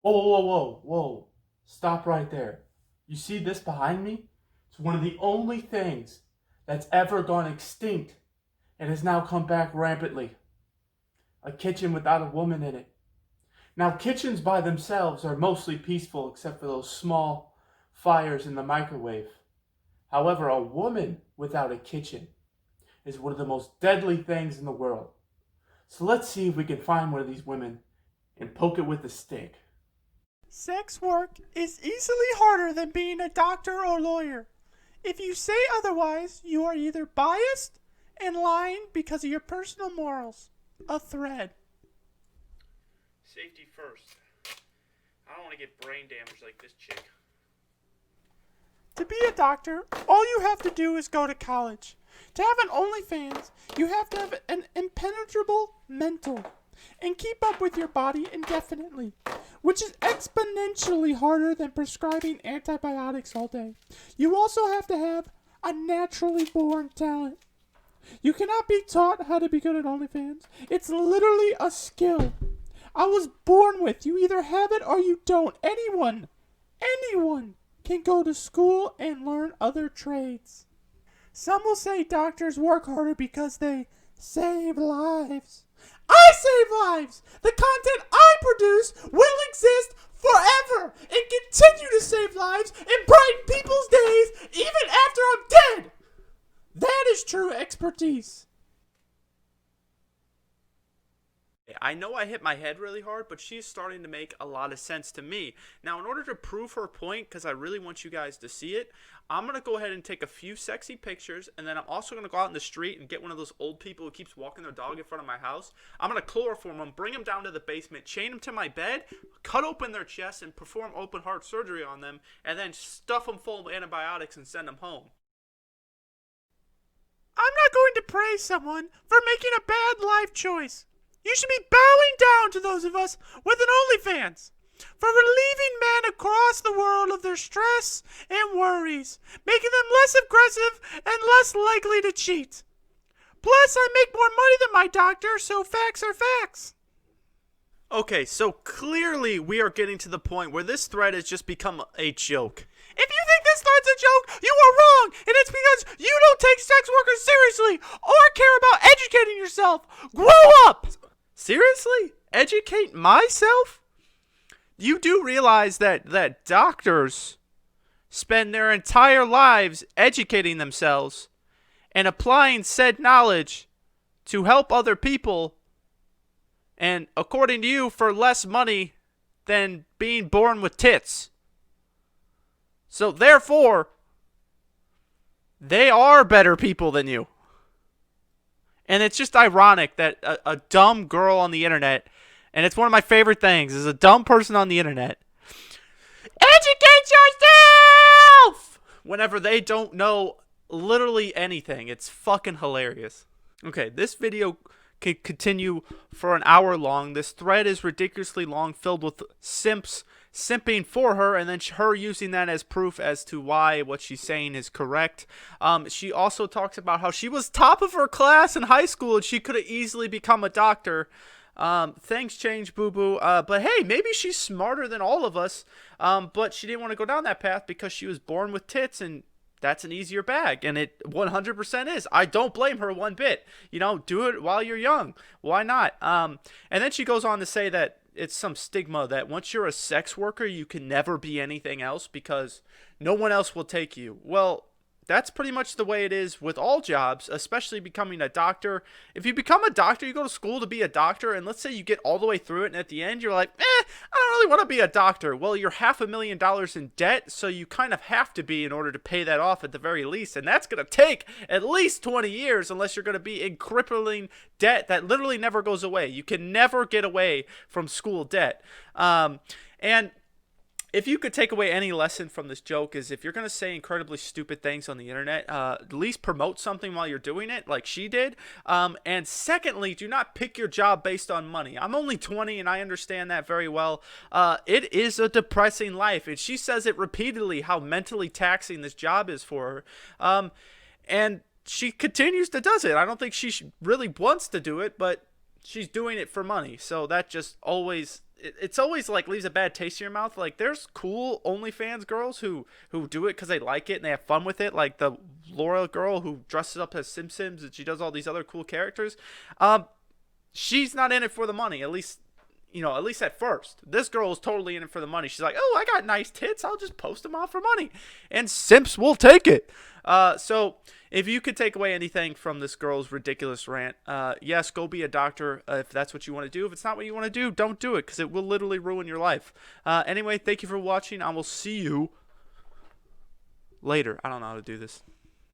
Whoa, whoa, whoa, whoa, whoa. Stop right there. You see this behind me? It's one of the only things that's ever gone extinct and has now come back rampantly. A kitchen without a woman in it. Now, kitchens by themselves are mostly peaceful except for those small fires in the microwave. However, a woman without a kitchen is one of the most deadly things in the world. So let's see if we can find one of these women and poke it with a stick. Sex work is easily harder than being a doctor or lawyer. If you say otherwise, you are either biased and lying because of your personal morals. A thread. Safety first. I don't want to get brain damage like this chick. To be a doctor, all you have to do is go to college. To have an OnlyFans, you have to have an impenetrable mental and keep up with your body indefinitely, which is exponentially harder than prescribing antibiotics all day. You also have to have a naturally born talent. You cannot be taught how to be good at OnlyFans. It's literally a skill. I was born with. You either have it or you don't. Anyone can go to school and learn other trades. Some will say doctors work harder because they save lives. I save lives! The content I produce will exist forever and continue to save lives and brighten people's days even after I'm dead! That is true expertise. I know I hit my head really hard, but she's starting to make a lot of sense to me. Now, in order to prove her point, because I really want you guys to see it, I'm going to go ahead and take a few sexy pictures, and then I'm also going to go out in the street and get one of those old people who keeps walking their dog in front of my house. I'm going to chloroform them, bring them down to the basement, chain them to my bed, cut open their chest, and perform open heart surgery on them, and then stuff them full of antibiotics and send them home. I'm not going to praise someone for making a bad life choice. You should be bowing down to those of us with an OnlyFans for relieving men across the world of their stress and worries, making them less aggressive and less likely to cheat. Plus, I make more money than my doctor, so facts are facts. Okay, so clearly we are getting to the point where this thread has just become a joke. If you think this thread's a joke, you are wrong, and it's because you don't take sex workers seriously or care about educating yourself. Grow up! Seriously? Educate myself? You do realize that doctors spend their entire lives educating themselves and applying said knowledge to help other people, and according to you, for less money than being born with tits. So therefore, they are better people than you. And it's just ironic that a dumb girl on the internet, and it's one of my favorite things, is a dumb person on the internet, educate yourself! Whenever they don't know literally anything. It's fucking hilarious. Okay, this video could continue for an hour long. This thread is ridiculously long, filled with simping for her, and then her using that as proof as to why what she's saying is correct. She also talks about how she was top of her class in high school and she could have easily become a doctor. Things change, boo-boo. But hey, maybe she's smarter than all of us, but she didn't want to go down that path because she was born with tits, and that's an easier bag, and it 100% is. I don't blame her one bit. Do it while you're young. Why not? And then she goes on to say that it's some stigma that once you're a sex worker, you can never be anything else because no one else will take you. Well, that's pretty much the way it is with all jobs, especially becoming a doctor. If you become a doctor, you go to school to be a doctor, and let's say you get all the way through it, and at the end you're like, I don't really want to be a doctor. Well, you're $500,000 in debt, so you kind of have to be in order to pay that off at the very least, and that's going to take at least 20 years unless you're going to be in crippling debt that literally never goes away. You can never get away from school debt. And if you could take away any lesson from this joke, is if you're going to say incredibly stupid things on the internet, at least promote something while you're doing it, like she did. And secondly, do not pick your job based on money. I'm only 20 and I understand that very well. It is a depressing life. And she says it repeatedly, how mentally taxing this job is for her. And she continues to does it. I don't think she really wants to do it, but she's doing it for money. So that just always it's always like leaves a bad taste in your mouth. Like there's cool OnlyFans girls who do it because they like it and they have fun with it. Like the Laura girl who dresses up as Sims and she does all these other cool characters. She's not in it for the money, at least at first. This girl is totally in it for the money. She's like, oh, I got nice tits. I'll just post them out for money. And simps will take it. So if you could take away anything from this girl's ridiculous rant, yes, go be a doctor if that's what you want to do. If it's not what you want to do, don't do it because it will literally ruin your life. Anyway, thank you for watching. I will see you later. I don't know how to do this.